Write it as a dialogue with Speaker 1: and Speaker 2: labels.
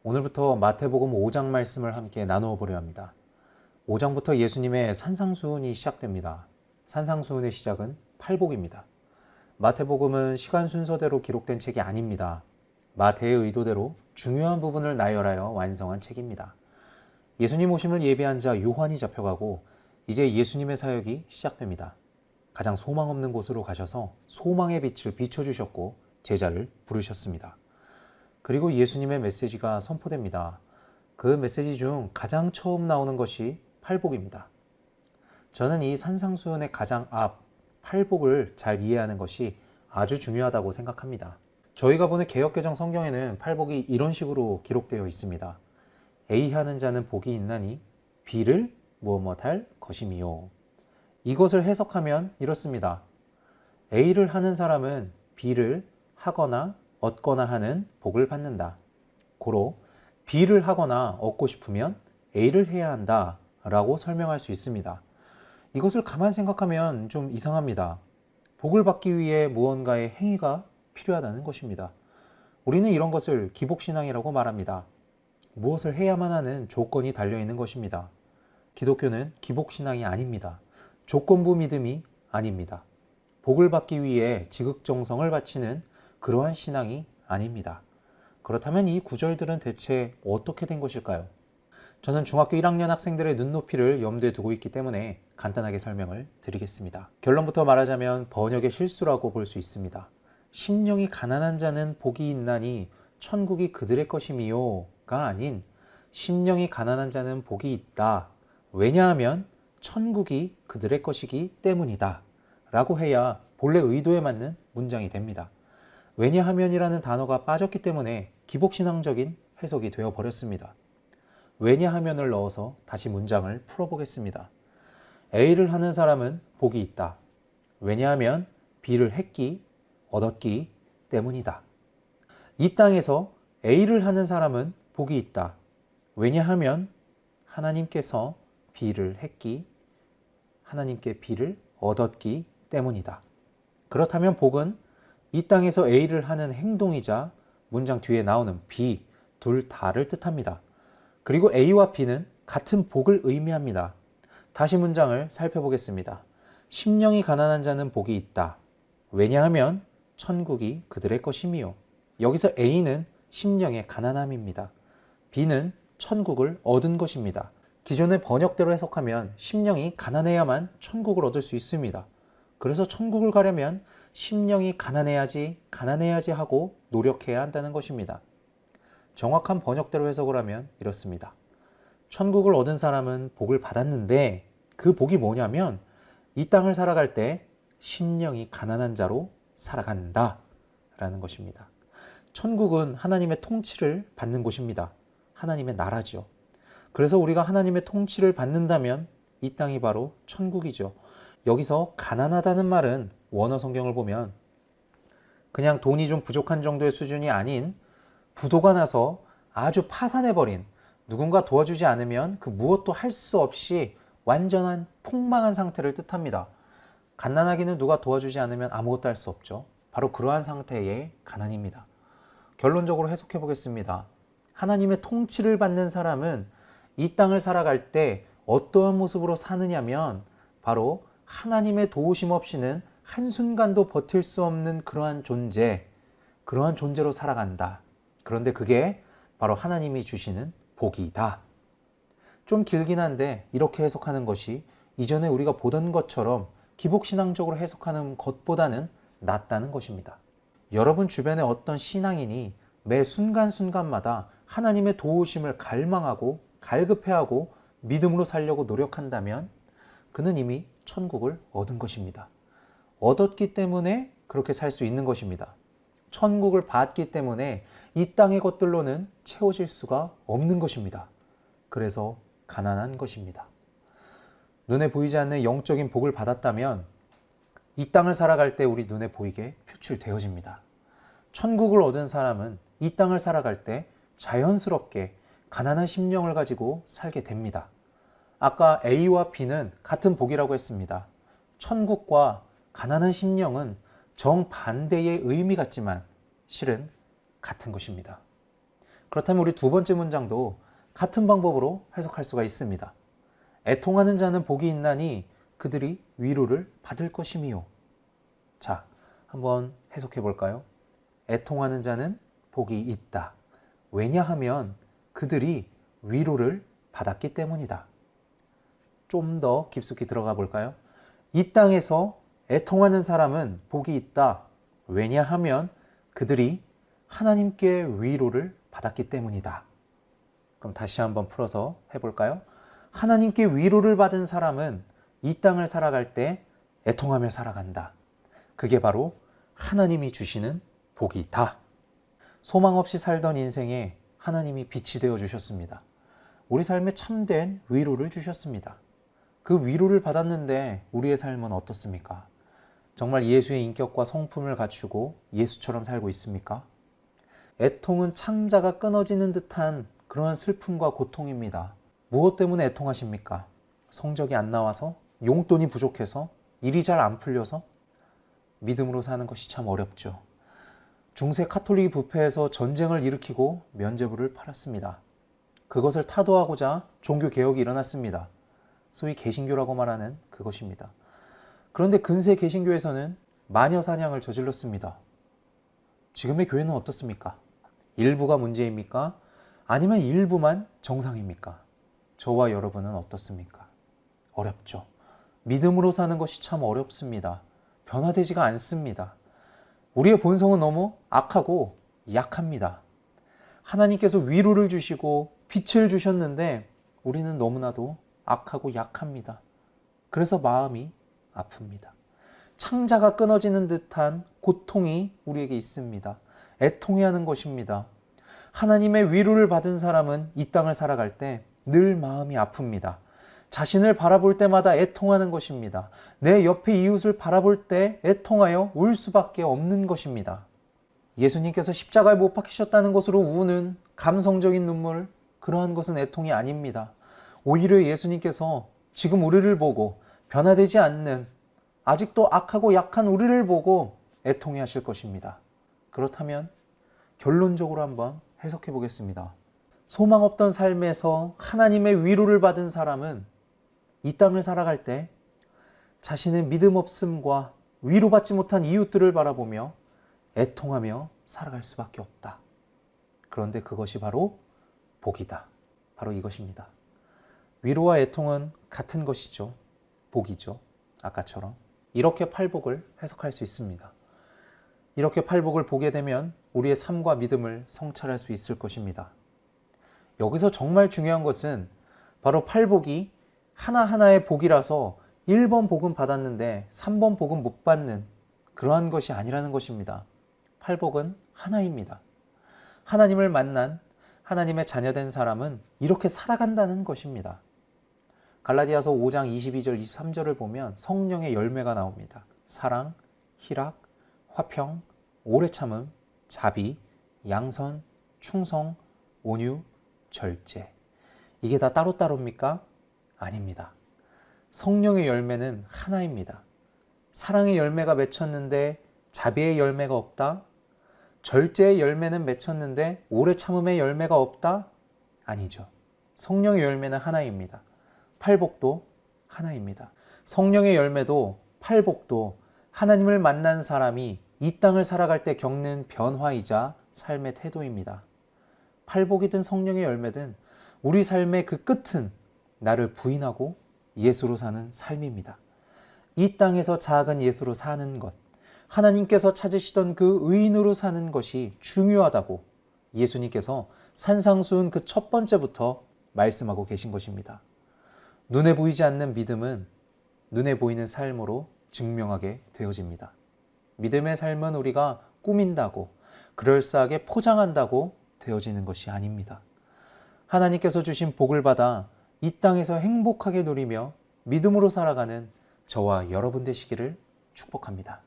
Speaker 1: 오늘부터 마태복음 5장 말씀을 함께 나누어 보려 합니다. 5장부터 예수님의 산상수훈이 시작됩니다. 산상수훈의 시작은 팔복입니다. 마태복음은 시간 순서대로 기록된 책이 아닙니다. 마태의 의도대로 중요한 부분을 나열하여 완성한 책입니다. 예수님 오심을 예비한 자 요한이 잡혀가고 이제 예수님의 사역이 시작됩니다. 가장 소망 없는 곳으로 가셔서 소망의 빛을 비춰주셨고 제자를 부르셨습니다. 그리고 예수님의 메시지가 선포됩니다. 그 메시지 중 가장 처음 나오는 것이 팔복입니다. 저는 이 산상수훈의 가장 앞 팔복을 잘 이해하는 것이 아주 중요하다고 생각합니다. 저희가 보는 개역개정 성경에는 팔복이 이런 식으로 기록되어 있습니다. A하는 자는 복이 있나니 B를 무엇할 것임이요. 이것을 해석하면 이렇습니다. A를 하는 사람은 B를 하거나 얻거나 하는 복을 받는다. 고로 B를 하거나 얻고 싶으면 A를 해야 한다 라고 설명할 수 있습니다. 이것을 가만 생각하면 좀 이상합니다. 복을 받기 위해 무언가의 행위가 필요하다는 것입니다. 우리는 이런 것을 기복신앙이라고 말합니다. 무엇을 해야만 하는 조건이 달려있는 것입니다. 기독교는 기복신앙이 아닙니다. 조건부 믿음이 아닙니다. 복을 받기 위해 지극정성을 바치는 그러한 신앙이 아닙니다. 그렇다면 이 구절들은 대체 어떻게 된 것일까요? 저는 중학교 1학년 학생들의 눈높이를 염두에 두고 있기 때문에 간단하게 설명을 드리겠습니다. 결론부터 말하자면 번역의 실수라고 볼 수 있습니다. 심령이 가난한 자는 복이 있나니 천국이 그들의 것임이요가 아닌 심령이 가난한 자는 복이 있다. 왜냐하면 천국이 그들의 것이기 때문이다. 라고 해야 본래 의도에 맞는 문장이 됩니다. 왜냐하면이라는 단어가 빠졌기 때문에 기복신앙적인 해석이 되어버렸습니다. 왜냐하면을 넣어서 다시 문장을 풀어보겠습니다. A를 하는 사람은 복이 있다. 왜냐하면 B를 했기, 얻었기 때문이다. 이 땅에서 A를 하는 사람은 복이 있다. 왜냐하면 하나님께서 B를 했기, 하나님께 B를 얻었기 때문이다. 그렇다면 복은 이 땅에서 A를 하는 행동이자 문장 뒤에 나오는 B, 둘 다를 뜻합니다. 그리고 A와 B는 같은 복을 의미합니다. 다시 문장을 살펴보겠습니다. 심령이 가난한 자는 복이 있다. 왜냐하면 천국이 그들의 것임이요. 여기서 A는 심령의 가난함입니다. B는 천국을 얻은 것입니다. 기존의 번역대로 해석하면 심령이 가난해야만 천국을 얻을 수 있습니다. 그래서 천국을 가려면 심령이 가난해야지 하고 노력해야 한다는 것입니다. 정확한 번역대로 해석을 하면 이렇습니다. 천국을 얻은 사람은 복을 받았는데 그 복이 뭐냐면 이 땅을 살아갈 때 심령이 가난한 자로 살아간다 라는 것입니다. 천국은 하나님의 통치를 받는 곳입니다. 하나님의 나라죠. 그래서 우리가 하나님의 통치를 받는다면 이 땅이 바로 천국이죠. 여기서 가난하다는 말은 원어 성경을 보면 그냥 돈이 좀 부족한 정도의 수준이 아닌 부도가 나서 아주 파산해버린, 누군가 도와주지 않으면 그 무엇도 할 수 없이 완전한 폭망한 상태를 뜻합니다. 갓난아기는 누가 도와주지 않으면 아무것도 할 수 없죠. 바로 그러한 상태의 가난입니다. 결론적으로 해석해 보겠습니다. 하나님의 통치를 받는 사람은 이 땅을 살아갈 때 어떠한 모습으로 사느냐면 바로 하나님의 도우심 없이는 한순간도 버틸 수 없는 그러한 존재로 살아간다. 그런데 그게 바로 하나님이 주시는 복이다. 좀 길긴 한데 이렇게 해석하는 것이 이전에 우리가 보던 것처럼 기복신앙적으로 해석하는 것보다는 낫다는 것입니다. 여러분 주변에 어떤 신앙인이 매 순간순간마다 하나님의 도우심을 갈망하고 갈급해하고 믿음으로 살려고 노력한다면 그는 이미 천국을 얻은 것입니다. 얻었기 때문에 그렇게 살 수 있는 것입니다. 천국을 받기 때문에 이 땅의 것들로는 채워질 수가 없는 것입니다. 그래서 가난한 것입니다. 눈에 보이지 않는 영적인 복을 받았다면 이 땅을 살아갈 때 우리 눈에 보이게 표출되어집니다. 천국을 얻은 사람은 이 땅을 살아갈 때 자연스럽게 가난한 심령을 가지고 살게 됩니다. 아까 A와 B는 같은 복이라고 했습니다. 천국과 가난한 심령은 정반대의 의미 같지만 실은 같은 것입니다. 그렇다면 우리 두 번째 문장도 같은 방법으로 해석할 수가 있습니다. 애통하는 자는 복이 있나니 그들이 위로를 받을 것임이요. 자, 한번 해석해 볼까요? 애통하는 자는 복이 있다. 왜냐하면 그들이 위로를 받았기 때문이다. 좀 더 깊숙이 들어가 볼까요? 이 땅에서 애통하는 사람은 복이 있다. 왜냐하면 그들이 하나님께 위로를 받았기 때문이다. 그럼 다시 한번 풀어서 해볼까요? 하나님께 위로를 받은 사람은 이 땅을 살아갈 때 애통하며 살아간다. 그게 바로 하나님이 주시는 복이다. 소망 없이 살던 인생에 하나님이 빛이 되어 주셨습니다. 우리 삶에 참된 위로를 주셨습니다. 그 위로를 받았는데 우리의 삶은 어떻습니까? 정말 예수의 인격과 성품을 갖추고 예수처럼 살고 있습니까? 애통은 창자가 끊어지는 듯한 그러한 슬픔과 고통입니다. 무엇 때문에 애통하십니까? 성적이 안 나와서? 용돈이 부족해서? 일이 잘 안 풀려서? 믿음으로 사는 것이 참 어렵죠. 중세 카톨릭 부패에서 전쟁을 일으키고 면죄부를 팔았습니다. 그것을 타도하고자 종교개혁이 일어났습니다. 소위 개신교라고 말하는 그것입니다. 그런데 근세 개신교에서는 마녀사냥을 저질렀습니다. 지금의 교회는 어떻습니까? 일부가 문제입니까? 아니면 일부만 정상입니까? 저와 여러분은 어떻습니까? 어렵죠. 믿음으로 사는 것이 참 어렵습니다. 변화되지가 않습니다. 우리의 본성은 너무 악하고 약합니다. 하나님께서 위로를 주시고 빛을 주셨는데 우리는 너무나도 악하고 약합니다. 그래서 마음이 아픕니다. 창자가 끊어지는 듯한 고통이 우리에게 있습니다. 애통해야 하는 것입니다. 하나님의 위로를 받은 사람은 이 땅을 살아갈 때 늘 마음이 아픕니다. 자신을 바라볼 때마다 애통하는 것입니다. 내 옆에 이웃을 바라볼 때 애통하여 울 수밖에 없는 것입니다. 예수님께서 십자가에 못 박히셨다는 것으로 우는 감성적인 눈물, 그러한 것은 애통이 아닙니다. 오히려 예수님께서 지금 우리를 보고 변화되지 않는 아직도 악하고 약한 우리를 보고 애통해 하실 것입니다. 그렇다면 결론적으로 한번 해석해 보겠습니다. 소망 없던 삶에서 하나님의 위로를 받은 사람은 이 땅을 살아갈 때 자신의 믿음 없음과 위로받지 못한 이웃들을 바라보며 애통하며 살아갈 수밖에 없다. 그런데 그것이 바로 복이다. 바로 이것입니다. 위로와 애통은 같은 것이죠. 복이죠. 아까처럼. 이렇게 팔복을 해석할 수 있습니다. 이렇게 팔복을 보게 되면 우리의 삶과 믿음을 성찰할 수 있을 것입니다. 여기서 정말 중요한 것은 바로 팔복이 하나하나의 복이라서 1번 복은 받았는데 3번 복은 못 받는 그러한 것이 아니라는 것입니다. 팔복은 하나입니다. 하나님을 만난 하나님의 자녀된 사람은 이렇게 살아간다는 것입니다. 갈라디아서 5장 22절 23절을 보면 성령의 열매가 나옵니다. 사랑, 희락, 화평, 오래 참음, 자비, 양선, 충성, 온유, 절제. 이게 다 따로따로입니까? 아닙니다. 성령의 열매는 하나입니다. 사랑의 열매가 맺혔는데 자비의 열매가 없다? 절제의 열매는 맺혔는데 오래 참음의 열매가 없다? 아니죠. 성령의 열매는 하나입니다. 팔복도 하나입니다. 성령의 열매도 팔복도 하나님을 만난 사람이 이 땅을 살아갈 때 겪는 변화이자 삶의 태도입니다. 팔복이든 성령의 열매든 우리 삶의 그 끝은 나를 부인하고 예수로 사는 삶입니다. 이 땅에서 작은 예수로 사는 것, 하나님께서 찾으시던 그 의인으로 사는 것이 중요하다고 예수님께서 산상수훈 그 첫 번째부터 말씀하고 계신 것입니다. 눈에 보이지 않는 믿음은 눈에 보이는 삶으로 증명하게 되어집니다. 믿음의 삶은 우리가 꾸민다고 그럴싸하게 포장한다고 되어지는 것이 아닙니다. 하나님께서 주신 복을 받아 이 땅에서 행복하게 누리며 믿음으로 살아가는 저와 여러분 되시기를 축복합니다.